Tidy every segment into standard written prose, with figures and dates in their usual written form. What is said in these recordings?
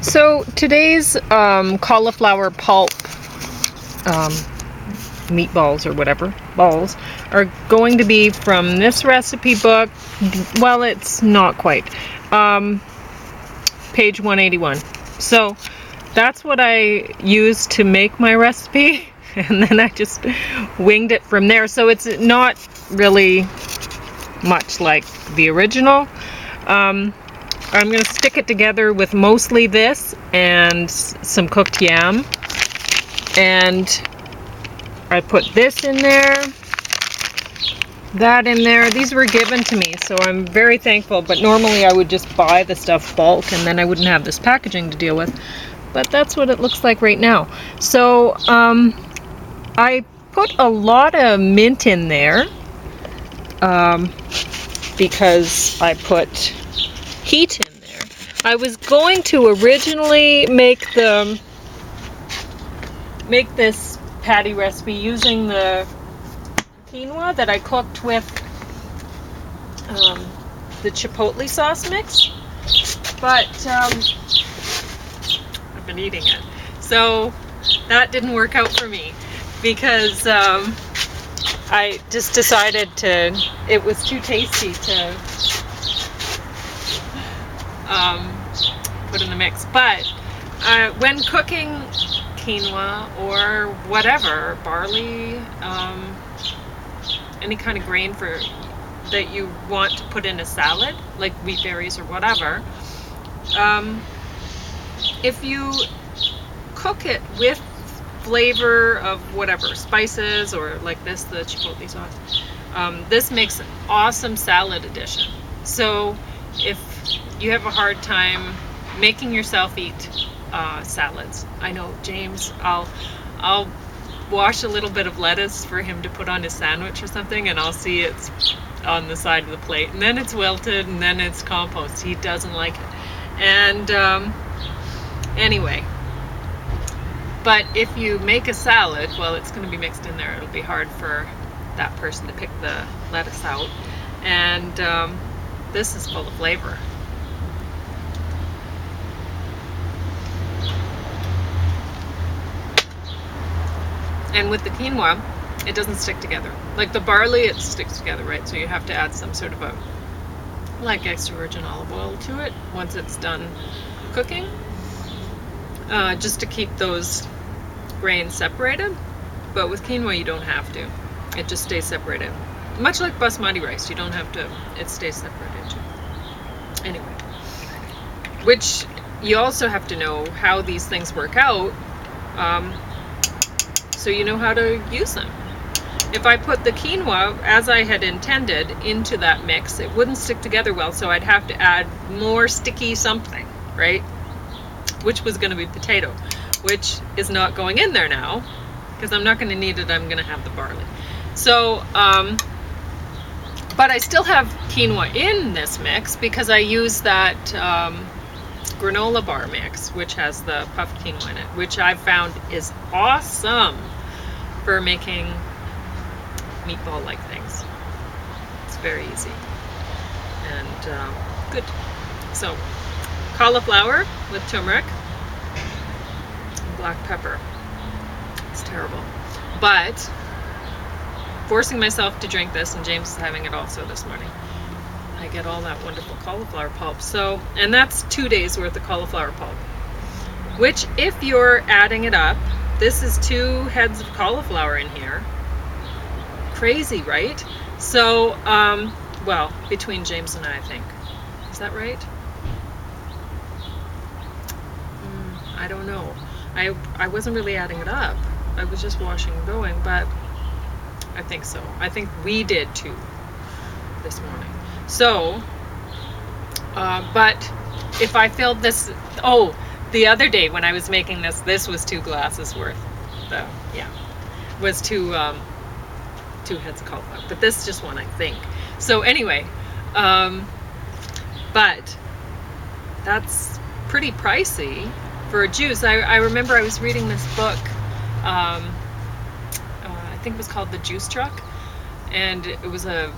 So today's cauliflower pulp meatballs or whatever, balls, are going to be from this recipe book. Well, it's not quite. Page 181. So that's what I used to make my recipe, and then I just winged it from there. So it's not really much like the original. I'm going to stick it together with mostly this and some cooked yam. And I put this in there, that in there. These were given to me, so I'm very thankful. But normally I would just buy the stuff bulk and then I wouldn't have this packaging to deal with. But that's what it looks like right now. So I put a lot of mint in there because I put heat in there. I was going to originally make this patty recipe using the quinoa that I cooked with the chipotle sauce mix, but I've been eating it, so that didn't work out for me because I just decided it was too tasty to put in the mix. But when cooking quinoa or whatever, barley, any kind of grain that you want to put in a salad, like wheat berries or whatever, if you cook it with flavor of whatever, spices or like this, the chipotle sauce, this makes an awesome salad addition. So if you have a hard time making yourself eat salads, I know James, I'll wash a little bit of lettuce for him to put on his sandwich or something, and I'll see it's on the side of the plate, and then it's wilted, and then it's compost. He doesn't like it. And anyway, but if you make a salad, well, it's going to be mixed in there. It'll be hard for that person to pick the lettuce out, and this is full of flavor. And with the quinoa, it doesn't stick together. Like the barley, it sticks together, right? So you have to add some sort of like extra virgin olive oil to it once it's done cooking, just to keep those grains separated. But with quinoa, you don't have to. It just stays separated. Much like basmati rice, you don't have to, it stays separated too. Anyway, which you also have to know how these things work out, so you know how to use them. If I put the quinoa, as I had intended, into that mix, it wouldn't stick together well, so I'd have to add more sticky something, right? Which was going to be potato, which is not going in there now, because I'm not going to need it. I'm going to have the barley. So, but I still have quinoa in this mix because I use that granola bar mix, which has the puffed quinoa in it, which I've found is awesome for making meatball-like things. It's very easy and good. So, cauliflower with turmeric and black pepper. It's terrible, but forcing myself to drink this, and James is having it also this morning. I get all that wonderful cauliflower pulp. So, and that's 2 days worth of cauliflower pulp, which if you're adding it up, this is 2 heads of cauliflower in here. Crazy, right? So, well, between James and I think. Is that right? I don't know. I wasn't really adding it up. I was just washing and going, but I think so. I think we did too this morning. So, but if I filled this, the other day when I was making this was 2 glasses worth. Was 2 heads of cauliflower. But this is just one, I think. So anyway, but that's pretty pricey for a juice. I remember I was reading this book. I think it was called The Juice Truck, and it was a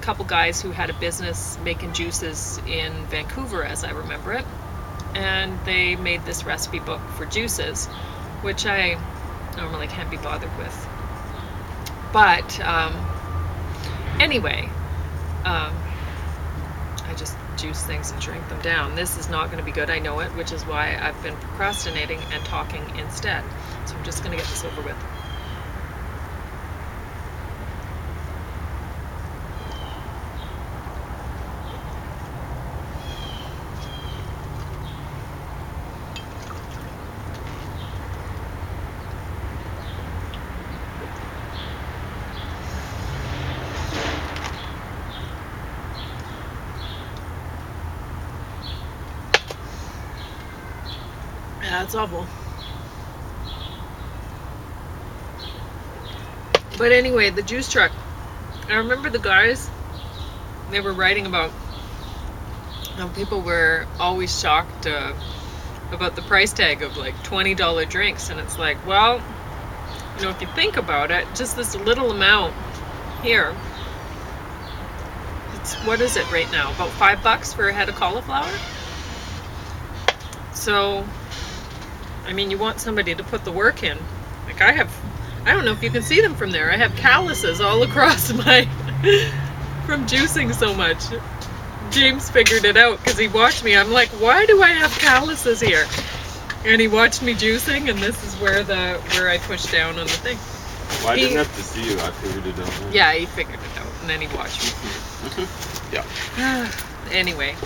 couple guys who had a business making juices in Vancouver, as I remember it. and they made this recipe book for juices, which I normally can't be bothered with. But anyway, I just juice things and drink them down. This is not going to be good, I know it, which is why I've been procrastinating and talking instead. So I'm just going to get this over with. Yeah, it's awful. But anyway, the juice truck. I remember the guys, they were writing about how people were always shocked about the price tag of like $20 drinks. And it's like, well, you know, if you think about it, just this little amount here, it's, what is it right now? About $5 for a head of cauliflower? So, I mean, you want somebody to put the work in. Like I don't know if you can see them from there. I have calluses all across my, from juicing so much. James figured it out because he watched me. I'm like, why do I have calluses here? And he watched me juicing, and this is where I pushed down on the thing. Well, I didn't have to see you. I figured it out. Yeah, he figured it out, and then he watched me. Yeah. Anyway.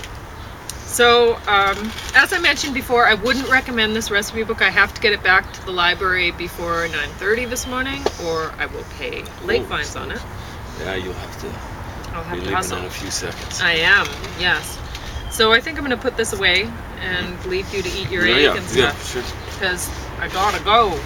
So, as I mentioned before, I wouldn't recommend this recipe book. I have to get it back to the library before 9:30 this morning, or I will pay late fines on it. Yeah, you'll have to. I'll have be to hustle. leaving in a few seconds. I am, yes. So I think I'm going to put this away and leave you to eat your egg and stuff. Yeah, sure. Because I gotta go.